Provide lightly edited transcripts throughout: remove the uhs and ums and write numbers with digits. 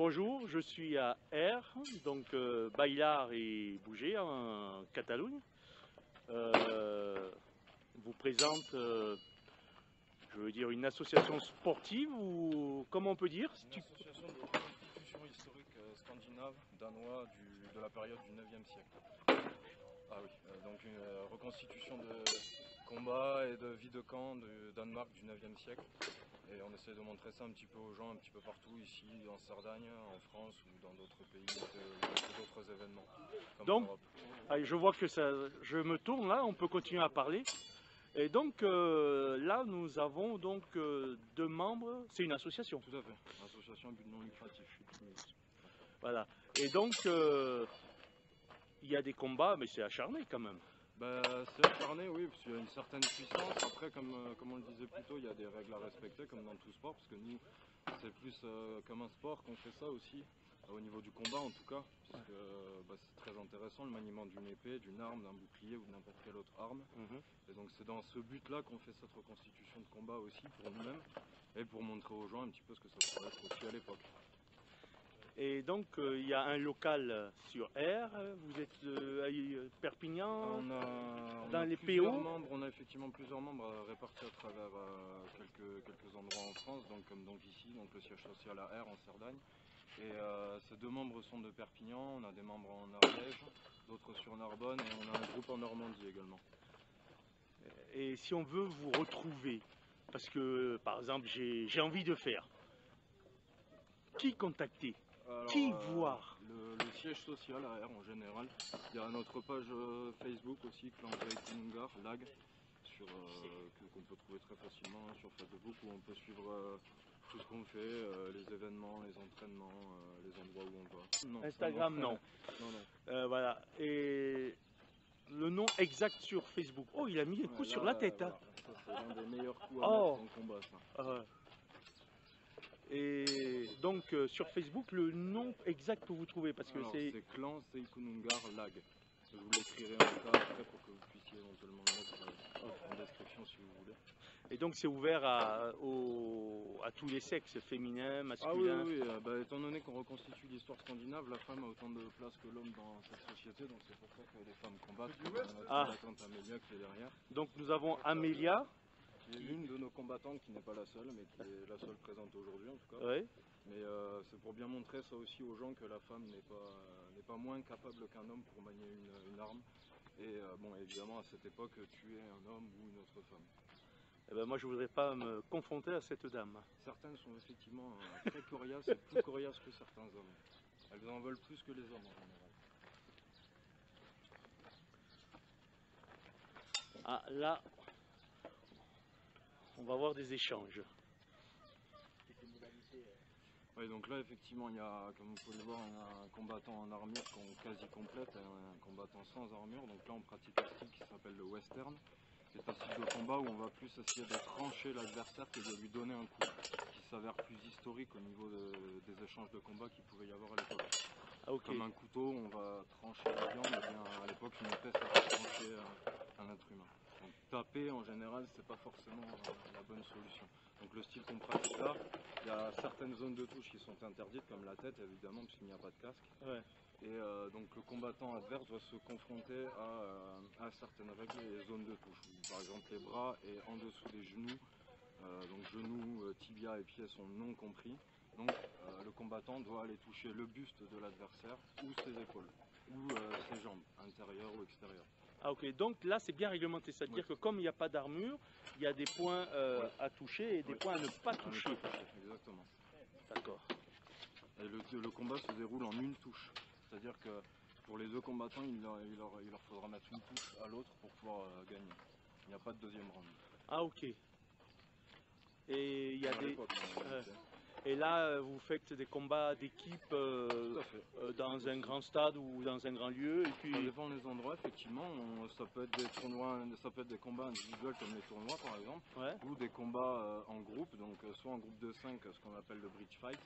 Bonjour, je suis à R, donc Bailar et Bouger en Catalogne. Vous présente, je veux dire, une association sportive ou comment on peut dire? Une association de reconstitution historique scandinave, danois de la période du 9e siècle. Ah oui, donc une reconstitution de combats et de vie de camp du Danemark du 9e siècle. Et on essaie de montrer ça un petit peu aux gens, un petit peu partout, ici, en Cerdagne, en France ou dans d'autres pays, d'autres événements, comme en Donc, Europe. allez, je vois que ça, je me tourne là, on peut continuer à parler. Et donc là, nous avons donc deux membres, c'est une association. Tout à fait, association à but non lucratif. Voilà. Et donc, il y a des combats, mais c'est acharné quand même. C'est acharné, oui, parce qu'il y a une certaine puissance. Après, comme on le disait plus tôt, il y a des règles à respecter, comme dans tout sport, parce que nous, c'est plus comme un sport qu'on fait ça aussi, au niveau du combat en tout cas, parce que c'est très intéressant le maniement d'une épée, d'une arme, d'un bouclier ou de n'importe quelle autre arme. Et donc c'est dans ce but-là qu'on fait cette reconstitution de combat aussi pour nous-mêmes et pour montrer aux gens un petit peu ce que ça pourrait être aussi à l'époque. Et donc, il y a un local sur R, vous êtes à Perpignan, dans les PO. On a effectivement plusieurs membres répartis à travers quelques endroits en France, donc, comme donc ici, donc le siège social à R en Cerdagne. Et ces deux membres sont de Perpignan, on a des membres en Ariège, d'autres sur Narbonne et on a un groupe en Normandie également. Et si on veut vous retrouver, parce que par exemple j'ai envie de faire, qui contacter? Alors, qui voir? Le siège social à R en général. Il y a notre page Facebook aussi, Clan Kunungar, LAG, qu'on peut trouver très facilement sur Facebook, où on peut suivre tout ce qu'on fait, les événements, les entraînements, les endroits où on va. Non, Instagram, non. Non. Voilà. Et le nom exact sur Facebook. Oh, il a mis un coup sur la tête. Voilà. Ça, c'est l'un des meilleurs coups à mettre en combat, ça. Et donc sur Facebook, le nom exact que vous trouvez, parce que c'est Clan Kunungar Lag. Je vous l'écrirai en cas après pour que vous puissiez éventuellement le mettre en description si vous voulez. Et donc c'est ouvert à tous les sexes, féminins, masculins. Ah oui, étant donné qu'on reconstitue l'histoire scandinave, la femme a autant de place que l'homme dans cette société, donc c'est pour ça que les femmes combattent. Notre combattante Amélia qui est derrière. Donc nous avons Amélia. Qui est l'une de nos combattantes, qui n'est pas la seule, mais qui est la seule présente aujourd'hui en tout cas. Oui. Mais c'est pour bien montrer ça aussi aux gens que la femme n'est pas moins capable qu'un homme pour manier une arme. Et bon, évidemment à cette époque, tuer un homme ou une autre femme. Eh ben moi je voudrais pas me confronter à cette dame. Certaines sont effectivement très coriaces et plus coriaces que certains hommes. Elles en veulent plus que les hommes en général. Ah là, on va avoir des échanges. Oui, donc là effectivement il y a, comme vous pouvez le voir, il y a un combattant en armure quasi complète et un combattant sans armure. Donc là on pratique un style qui s'appelle le western. C'est un style de combat où on va plus essayer de trancher l'adversaire que de lui donner un coup, qui s'avère plus historique au niveau des échanges de combat qu'il pouvait y avoir à l'époque. Ah, okay. Comme un couteau, on va trancher la viande, et bien à l'époque une épée ça va trancher un être humain. Donc taper en général c'est pas forcément la bonne solution. Donc le style qu'on pratique là, il y a certaines zones de touche qui sont interdites, comme la tête évidemment, puisqu'il n'y a pas de casque. Ouais. Et donc le combattant adverse doit se confronter à certaines règles et zones de touche. Par exemple les bras et en dessous des genoux, donc genoux, tibia et pieds sont non compris. Donc le combattant doit aller toucher le buste de l'adversaire ou ses épaules, ou ses jambes, intérieures ou extérieures. Ah ok, donc là c'est bien réglementé, c'est-à-dire que comme il n'y a pas d'armure, il y a des points à toucher et des points à ne pas toucher. Exactement. D'accord. Et le combat se déroule en une touche. C'est-à-dire que pour les deux combattants, il leur faudra mettre une touche à l'autre pour pouvoir gagner. Il n'y a pas de deuxième round. Ah ok. Et il y a des... Et là, vous faites des combats d'équipe dans un grand stade ou dans un grand lieu. Et puis... Ça dépend des endroits, effectivement. Ça peut être des tournois, ça peut être des combats individuels comme les tournois par exemple, ou des combats en groupe, donc soit en groupe de 5, ce qu'on appelle le bridge fight,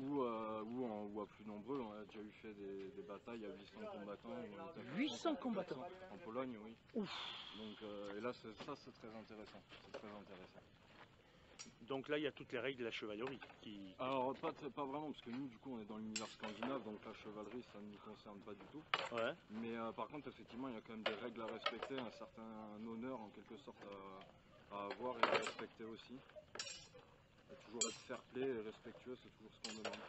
ou à plus nombreux. On a déjà eu fait des batailles à 800 combattants. 800 combattants en Pologne, oui. Ouf. Donc, et là, ça c'est très intéressant. C'est très intéressant. Donc là, il y a toutes les règles de la chevalerie qui... Alors pas vraiment, parce que nous du coup on est dans l'univers scandinave, donc la chevalerie ça ne nous concerne pas du tout. Ouais. Mais par contre effectivement il y a quand même des règles à respecter, un certain honneur en quelque sorte à avoir et à respecter aussi. Et toujours être fair play et respectueux, c'est toujours ce qu'on demande.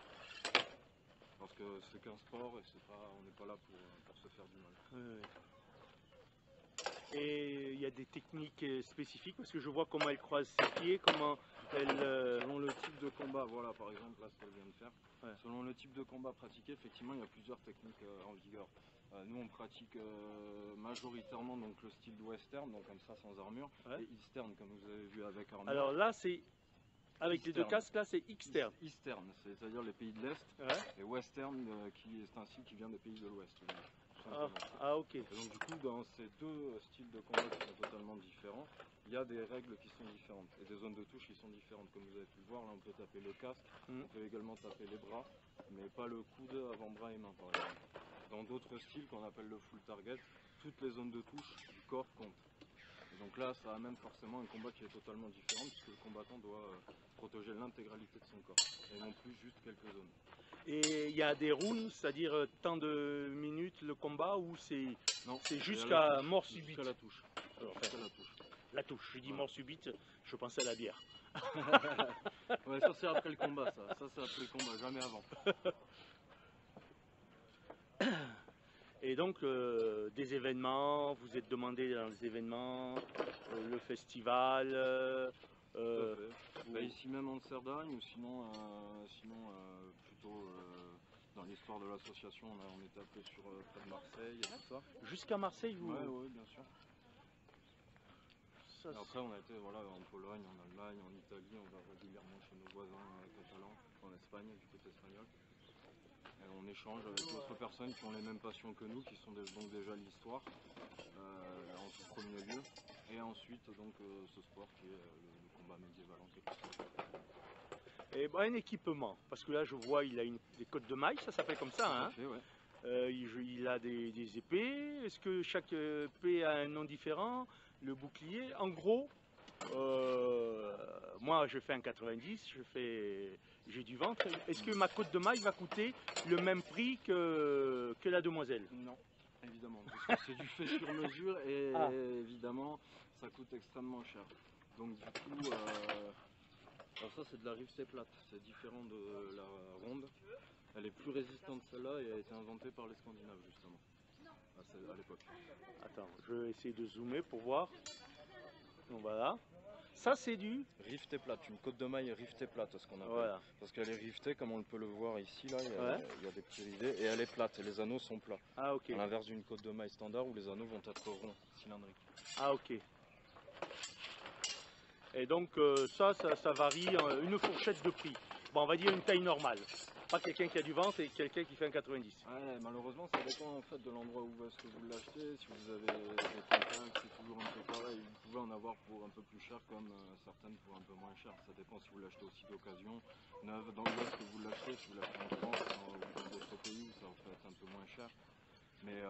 Parce que c'est qu'un sport et on n'est pas là pour se faire du mal. Ouais. Et il y a des techniques spécifiques parce que je vois comment elle croise ses pieds, comment elle... Selon le type de combat, voilà par exemple là ce qu'elle vient de faire. Ouais. Selon le type de combat pratiqué, effectivement il y a plusieurs techniques en vigueur. Nous on pratique majoritairement donc, le style de western, donc comme ça sans armure, Ouais. et eastern comme vous avez vu avec armure. Alors là c'est... Avec les deux casques là c'est externe. Eastern, c'est-à-dire les pays de l'Est, Ouais. et western c'est un style qui vient des pays de l'Ouest. Ok. Et donc du coup dans ces deux styles de combat qui sont totalement différents, il y a des règles qui sont différentes et des zones de touche qui sont différentes. Comme vous avez pu le voir, là on peut taper le casque, on peut également taper les bras, mais pas le coude, avant-bras et main par exemple. Dans d'autres styles qu'on appelle le full target, toutes les zones de touche du corps comptent. Et donc là ça amène forcément un combat qui est totalement différent puisque le combattant doit protéger l'intégralité de son corps et non plus juste quelques zones. Et il y a des rounds, c'est-à-dire tant de minutes le combat ou c'est jusqu'à la touche, mort subite? Jusqu'à la touche. Alors, Jusqu'à la touche. La touche, je dis Voilà. mort subite, je pensais à la bière. Ouais, ça c'est après le combat, ça c'est après le combat, jamais avant. Et donc des événements, vous êtes demandé dans les événements, le festival. Tout à fait. Bah, ici même en Cerdagne ou sinon, plutôt dans l'histoire de l'association, on était appelé sur près de Marseille et tout ça. Jusqu'à Marseille vous? Ouais, bien sûr. Ça, et après on a été voilà, en Pologne, en Allemagne, en Italie, on va régulièrement chez nos voisins catalans, en Espagne du côté espagnol. Et on échange avec d'autres personnes qui ont les mêmes passions que nous, qui sont donc déjà l'histoire en tout premier lieu, et ensuite donc ce sport qui est le combat médiéval en quelque sorte. Et ben, un équipement, parce que là je vois il a des côtes de mailles, ça s'appelle comme ça, hein? Fait, ouais. Il a des épées, est-ce que chaque épée a un nom différent? Le bouclier, en gros, moi je fais un 90, j'ai du ventre. Est-ce que ma côte de maille va coûter le même prix que la demoiselle? Non, évidemment, parce que c'est du fait sur mesure et évidemment ça coûte extrêmement cher. Donc du coup, alors ça c'est de la rivetée plate, c'est différent de la ronde. Elle est plus résistante celle-là et elle a été inventée par les Scandinaves justement, à l'époque. Attends, je vais essayer de zoomer pour voir. Donc voilà. Ça c'est du rivetée plate, une côte de maille rivetée plate, ce qu'on appelle. Voilà. Parce qu'elle est rivetée, comme on peut le voir ici, là, il y a des petits rivets, et elle est plate, et les anneaux sont plats. Ah ok. À l'inverse d'une côte de maille standard où les anneaux vont être ronds, cylindriques. Ah ok. Et donc ça varie, une fourchette de prix. Bon, on va dire une taille normale. Pas quelqu'un qui a du ventre et quelqu'un qui fait un 90. Ouais, malheureusement ça dépend en fait de l'endroit où est-ce que vous l'achetez. Si vous avez des contacts, c'est toujours un peu pareil. Vous pouvez en avoir pour un peu plus cher comme certaines pour un peu moins cher. Ça dépend si vous l'achetez aussi d'occasion, neuve, dans l'ouest que vous l'achetez, si vous l'achetez en France ou dans d'autres pays où ça va être un peu moins cher. Mais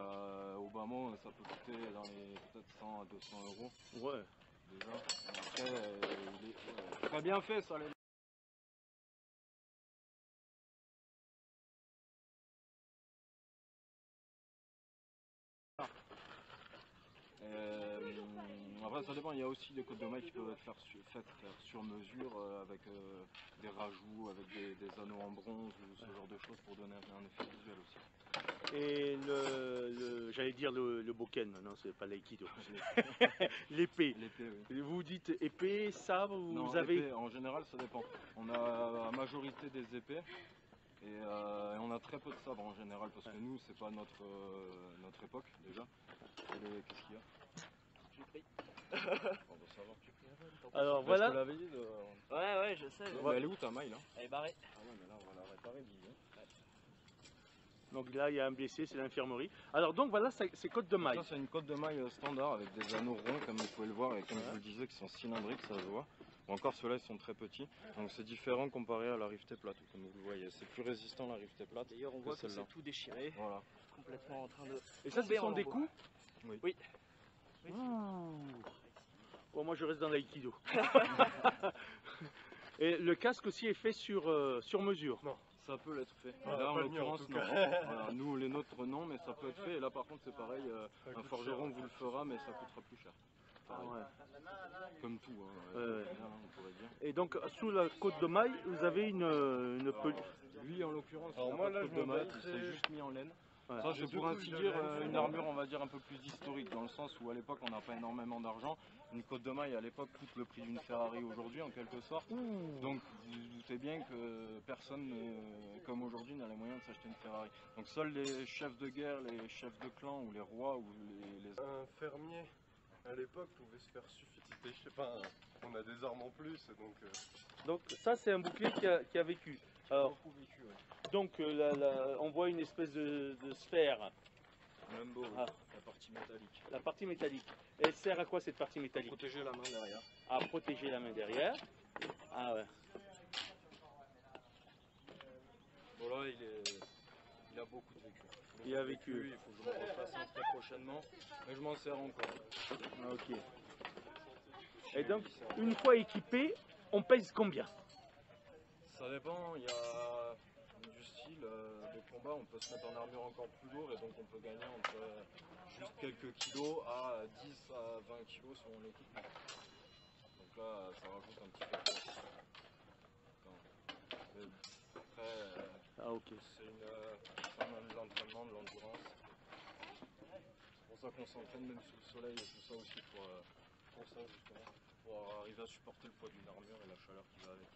au bas mot, ça peut coûter dans les peut-être 100 à 200 euros. Ouais. Déjà. Après, il est très bien fait ça les. Après ça dépend, il y a aussi des côtes de maille qui peuvent être faites sur mesure avec des rajouts, avec des anneaux en bronze ou ce genre de choses pour donner un effet visuel aussi. Et j'allais dire le boken, non c'est pas l'aïkido. L'épée. L'épée, oui. Vous dites épée, sabre, Non, vous avez... épée, en général ça dépend. On a la majorité des épées. Et on a très peu de sabres en général parce que nous c'est pas notre époque déjà. Qu'est-ce qu'il y a? J'ai pris. On va savoir. Alors Je voilà. te l'avais dit de... Ouais, je sais. Ouais, elle est où ta maille là? Elle est barrée. Ah ouais, mais là on va la réparer, Guillaume. Donc là il y a un blessé, c'est l'infirmerie. Alors donc voilà, c'est côte de maille. Ça c'est une côte de maille standard avec des anneaux ronds comme vous pouvez le voir et comme je vous le disais qui sont cylindriques, ça se voit. Ou encore ceux-là ils sont très petits, donc c'est différent comparé à la rivetée plate comme vous le voyez. C'est plus résistant la rivetée plate. D'ailleurs on voit que c'est tout déchiré. Voilà. Complètement en train de... Et ça ce sont des coups? Oui. Ouh. Bon, moi je reste dans l'aïkido. Et le casque aussi est fait sur mesure. Non. Ça peut l'être fait. Ah, Là en pas le mien, en l'occurrence tout non. cas. Voilà, nous les nôtres non, mais ça peut être fait. Et là par contre c'est pareil, Ça un coûte forgeron cher. vous le fera, mais ça coûtera plus cher. Pareil. Ouais. Comme tout, hein, Ouais, ouais. rien, on pourrait dire. Et donc sous la côte de maille, vous avez une Alors, peluche. lui en l'occurrence, Alors il a moi, pas de là, côte je de me maille, il battrais- s'est juste mis en laine. Ouais. Ça c'est Les pour deux ainsi couches de dire laine, une armure on va dire un peu plus historique, dans le sens où à l'époque on n'a pas énormément d'argent. Une côte de maille à l'époque coûte le prix d'une Ferrari aujourd'hui en quelque sorte. Donc vous vous doutez bien que personne, comme aujourd'hui, n'a les moyens de s'acheter une Ferrari. Donc seuls les chefs de guerre, les chefs de clan ou les rois ou les... Un fermier à l'époque pouvait se faire suffiter. Je sais pas, on a des armes en plus, donc Donc ça c'est un bouclier qui a vécu. Alors, beaucoup vécu, ouais. donc on voit une espèce de sphère, Même beau, Ah. la partie métallique. la partie métallique. Elle sert à quoi cette partie métallique? Protéger la main derrière. À protéger la main derrière. Ah ouais. Bon là il a beaucoup de vécu. Il a vécu. Il faut que je me refasse un très prochainement. Mais je m'en sers encore. Ah, ok. Et donc une fois équipé, on pèse combien? Ça dépend, il y a du style de combat, on peut se mettre en armure encore plus lourd et donc on peut gagner entre juste quelques kilos à 10 à 20 kilos selon l'équipement. Donc là ça rajoute un petit peu de poids. Mais après Ah ok. c'est même de l'entraînement, de l'endurance. C'est pour ça qu'on s'entraîne même sous le soleil et tout ça aussi pour ça justement. Pour arriver à supporter le poids d'une armure et la chaleur qui va avec.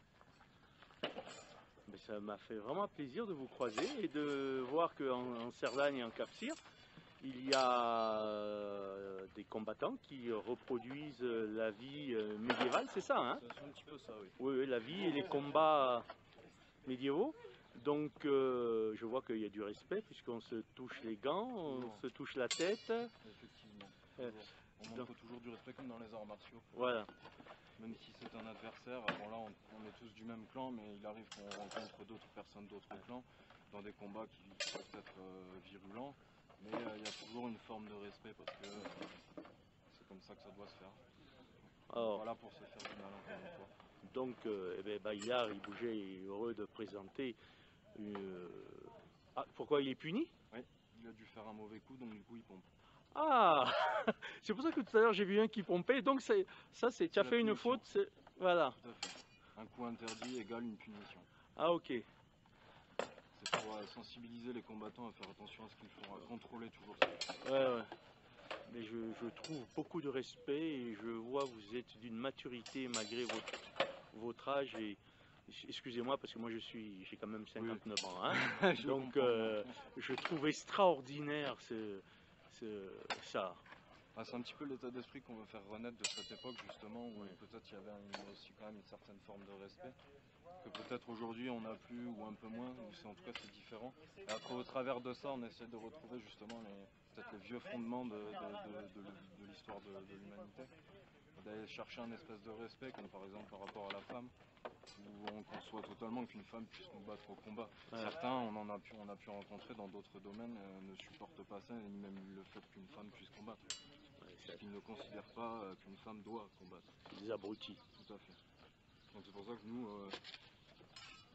Mais ça m'a fait vraiment plaisir de vous croiser et de voir qu'en Cerdagne et en Cap-Cyr, il y a des combattants qui reproduisent la vie médiévale, c'est ça, hein? C'est un petit peu ça, oui. Oui, la vie et les combats médiévaux. Donc je vois qu'il y a du respect puisqu'on se touche les gants, on Non. se touche la tête. Effectivement. Euh, Toujours. On montre toujours du respect comme dans les arts martiaux. Voilà. Même si c'est un adversaire, bon là on est tous du même clan, mais il arrive qu'on rencontre d'autres personnes d'autres clans dans des combats qui peuvent être virulents. Mais il y a toujours une forme de respect parce que c'est comme ça que ça doit se faire. Alors, Voilà pour se faire du mal encore une fois. donc eh ben, Bayard, il bougeait, il est heureux de présenter. Ah, pourquoi il est puni? Oui, il a dû faire un mauvais coup, donc du coup il pompe. Ah, c'est pour ça que tout à l'heure j'ai vu un qui pompait. Donc ça, c'est tu as la fait une punition. faute, voilà. Tout à fait. Un coup interdit égale une punition. Ah ok. C'est pour sensibiliser les combattants à faire attention à ce qu'ils font, à contrôler toujours ça. Ouais, ouais. Mais je trouve beaucoup de respect et je vois vous êtes d'une maturité malgré votre âge et excusez-moi parce que moi j'ai quand même 59 ans, hein. Je Donc comprends. je trouve extraordinaire ça. Ah, c'est un petit peu l'état d'esprit qu'on veut faire renaître de cette époque justement où Ouais. peut-être il y avait aussi quand même une certaine forme de respect que peut-être aujourd'hui on n'a plus ou un peu moins, ou en tout cas c'est différent. Et après au travers de ça on essaie de retrouver justement peut-être les vieux fondements de l'histoire de l'humanité. D'aller chercher un espèce de respect comme par exemple par rapport à la femme où on conçoit totalement qu'une femme puisse combattre au combat. Ouais. Certains on a pu rencontrer dans d'autres domaines ne supportent pas ça ni même le fait qu'une femme puisse combattre. Ouais, Qui ne considèrent pas qu'une femme doit combattre. c'est des abrutis. Tout à fait. Donc c'est pour ça que nous,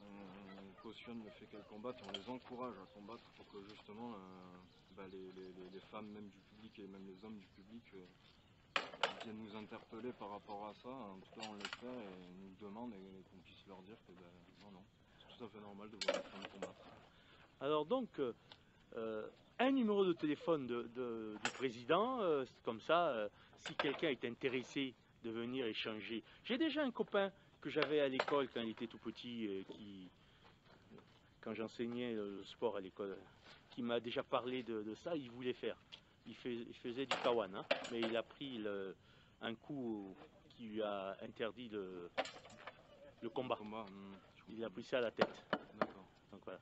on cautionne le fait qu'elles combattent, on les encourage à combattre pour que justement les femmes même du public et même les hommes du public viennent nous interpeller par rapport à ça. En tout cas on le fait et nous le demandent et qu'on puisse leur dire que non, c'est tout à fait normal de voir une femme combattre. Alors donc un numéro de téléphone du président, comme ça, si quelqu'un est intéressé de venir échanger. J'ai déjà un copain que j'avais à l'école quand il était tout petit, quand j'enseignais le sport à l'école, qui m'a déjà parlé de ça, il voulait faire. Il faisait du kawan, hein, mais il a pris un coup qui lui a interdit le combat. Je Il a pris ça à la tête. D'accord. Donc voilà.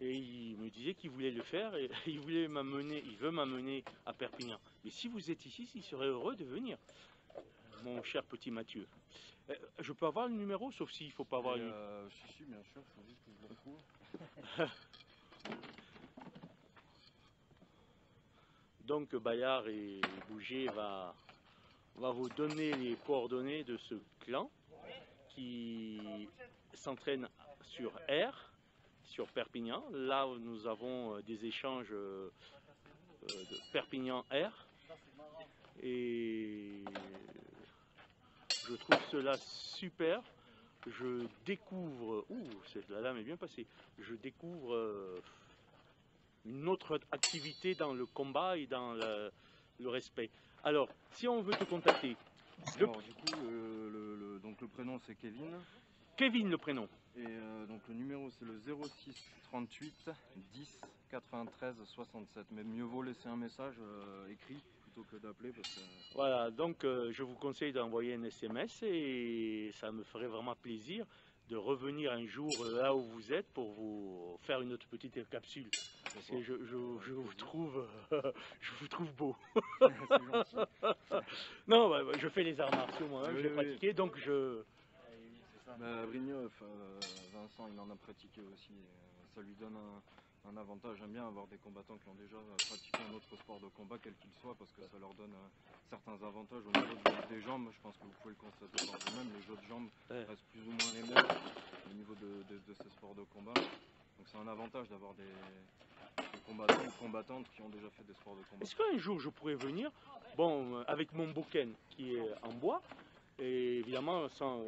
Et il me disait qu'il voulait le faire et il veut m'amener à Perpignan. Mais si vous êtes ici, il serait heureux de venir, mon cher petit Mathieu. Je peux avoir le numéro, sauf s'il ne faut pas avoir le... Si, bien sûr, il faut juste que je le retrouve. Donc Bayard et Bouger va vous donner les coordonnées de ce clan qui qui s'entraîne sur R, sur Perpignan. Là, nous avons des échanges de Perpignan-R. Et je trouve cela super. Je découvre, la lame est bien passée, je découvre une autre activité dans le combat et dans le respect. Alors, si on veut te contacter, Alors, du coup, donc le prénom c'est Kevin. Kevin le prénom. Et donc le numéro c'est le 06 38 10 93 67. Mais mieux vaut laisser un message écrit plutôt que d'appeler parce que... Voilà, donc je vous conseille d'envoyer un SMS et ça me ferait vraiment plaisir de revenir un jour là où vous êtes pour vous faire une autre petite capsule. Parce que je vous trouve beau. C'est gentil. Non, je fais les arts martiaux moi, Oui, je l'ai oui. pratiqué, donc je... Brigneux, Vincent, il en a pratiqué aussi. Ça lui donne un avantage. J'aime bien avoir des combattants qui ont déjà pratiqué un autre sport de combat, quel qu'il soit, parce que ça leur donne certains avantages au niveau des jambes. Je pense que vous pouvez le constater par vous-même. Les jeux de jambes restent plus ou moins les mêmes au niveau de ces sports de combat. Donc c'est un avantage d'avoir des combattants ou combattantes qui ont déjà fait des sports de combat. Est-ce qu'un jour je pourrais venir, bon, avec mon bouquin qui est en bois, et évidemment sans,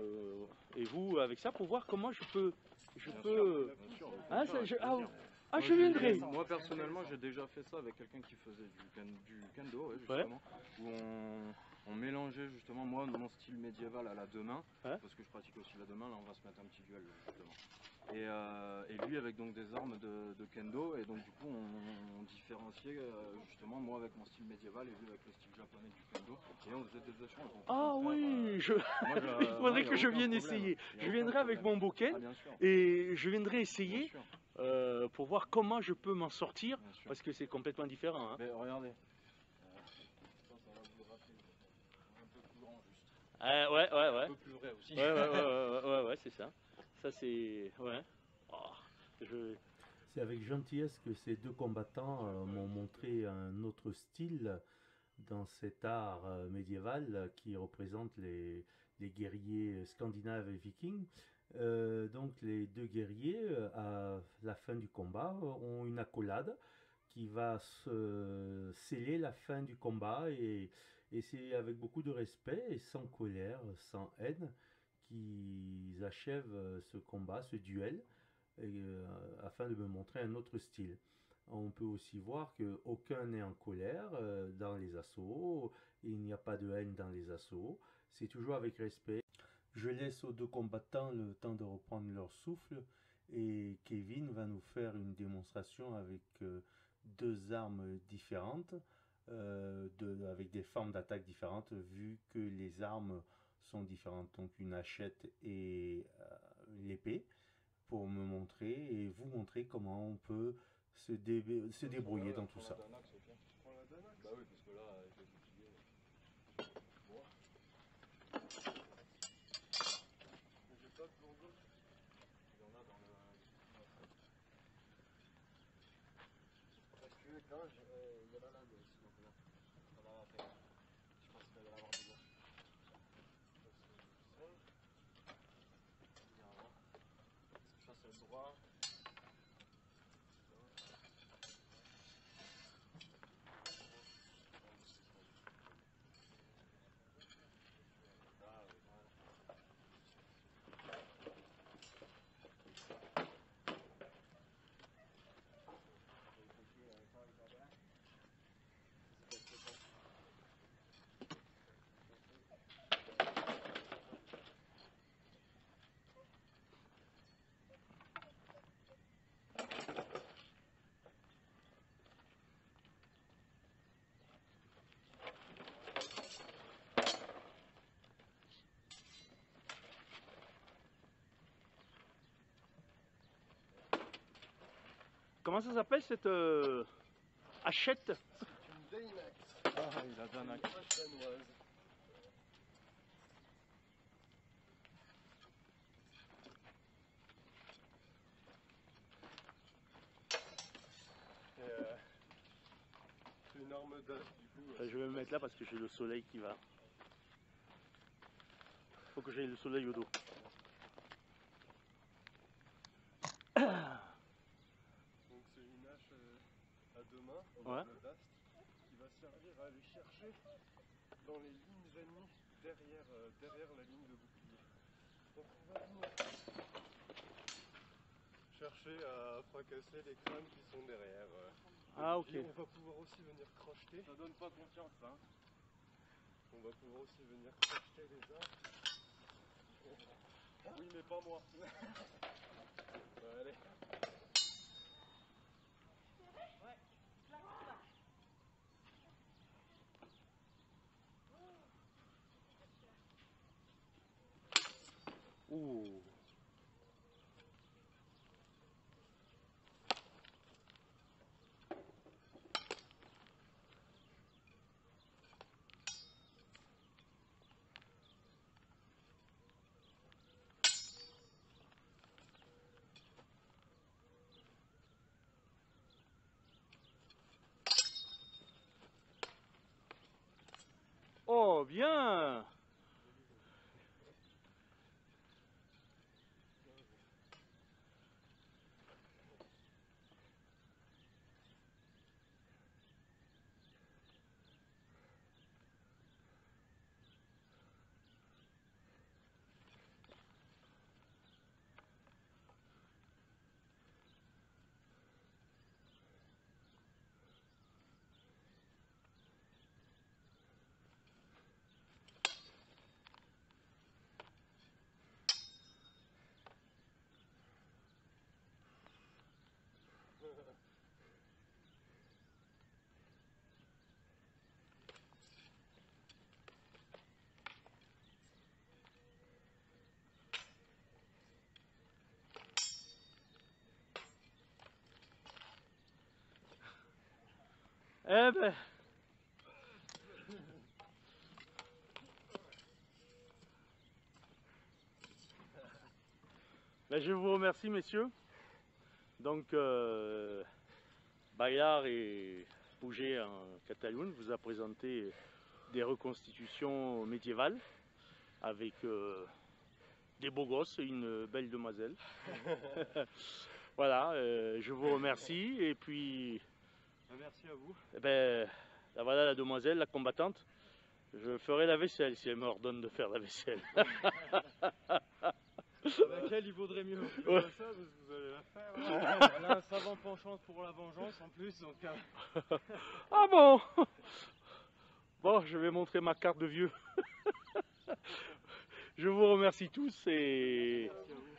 et vous avec ça pour voir comment je peux Bien sûr, ah, ça, avec je, plaisir. ah, Moi, je viendrai. Moi personnellement j'ai déjà fait ça avec quelqu'un qui faisait du kendo justement, où on mélangeait justement moi mon style médiéval à la deux mains, parce que je pratique aussi la deux mains. Là on va se mettre un petit duel justement. Et lui avec donc des armes de kendo, et donc du coup on différenciait justement moi avec mon style médiéval et lui avec le style japonais du kendo, et on faisait des échanges. Ah oui, il faudrait que je vienne essayer. Je viendrai avec mon bouquin et je viendrai essayer pour voir comment je peux m'en sortir, parce que c'est complètement différent. Hein. Mais regardez. Ça va vous rappeler un peu plus grand juste. Ouais. Un peu plus vrai aussi. Ouais, c'est ça. Ça c'est... Ouais. Oh, C'est avec gentillesse que ces deux combattants m'ont montré un autre style dans cet art médiéval qui représente les guerriers scandinaves et vikings. Donc les deux guerriers, à la fin du combat, ont une accolade qui va sceller la fin du combat, et c'est avec beaucoup de respect et sans colère, sans haine, qu'ils achèvent ce combat, ce duel, afin de me montrer un autre style. On peut aussi voir qu'aucun n'est en colère dans les assauts, il n'y a pas de haine dans les assauts, c'est toujours avec respect. Je laisse aux deux combattants le temps de reprendre leur souffle, et Kevin va nous faire une démonstration avec deux armes différentes, avec des formes d'attaque différentes, vu que les armes sont différentes, donc une hachette et l'épée, pour me montrer et vous montrer comment on peut se débrouiller dans tout ça. Bah oui, parce que là, avec les boucliers... J'ai pas de bourgogne. Il y en a dans le... Parce que là, il y en a là, sinon là. Ça va à faire. Je pense qu'il va y en avoir des gros. Ça c'est le droit. Comment ça s'appelle cette hachette? C'est une Danax. Ah, il a Danax. Une hache danoise. C'est une arme d'âge du coup. Je vais me mettre là parce que j'ai le soleil qui va. Faut que j'aille le soleil au dos. Donc c'est une hache à deux mains, Ouais. le dast, qui va servir à aller chercher dans les lignes ennemies derrière la ligne de bouclier. Donc on va venir chercher à fracasser les crânes qui sont derrière. Ah, ok. Et on va pouvoir aussi venir crocheter. Ça donne pas confiance, hein. On va pouvoir aussi venir crocheter les arcs. Oui, mais pas moi. Allez. Ouh. Oh, bien. Eh ben. Ben, je vous remercie, messieurs. Donc, Bayard et Pouget en Catalogne vous a présenté des reconstitutions médiévales avec des beaux gosses et une belle demoiselle. Voilà, je vous remercie et puis, Merci à vous. eh ben, là, voilà la demoiselle, la combattante. Je ferai la vaisselle si elle me ordonne de faire la vaisselle. Avec elle, il vaudrait mieux. Ouais. Ça, parce que vous allez la faire. Elle a un savant penchant pour la vengeance en plus, donc. Ah bon? Bon, je vais montrer ma carte de vieux. Je vous remercie tous et Merci à vous.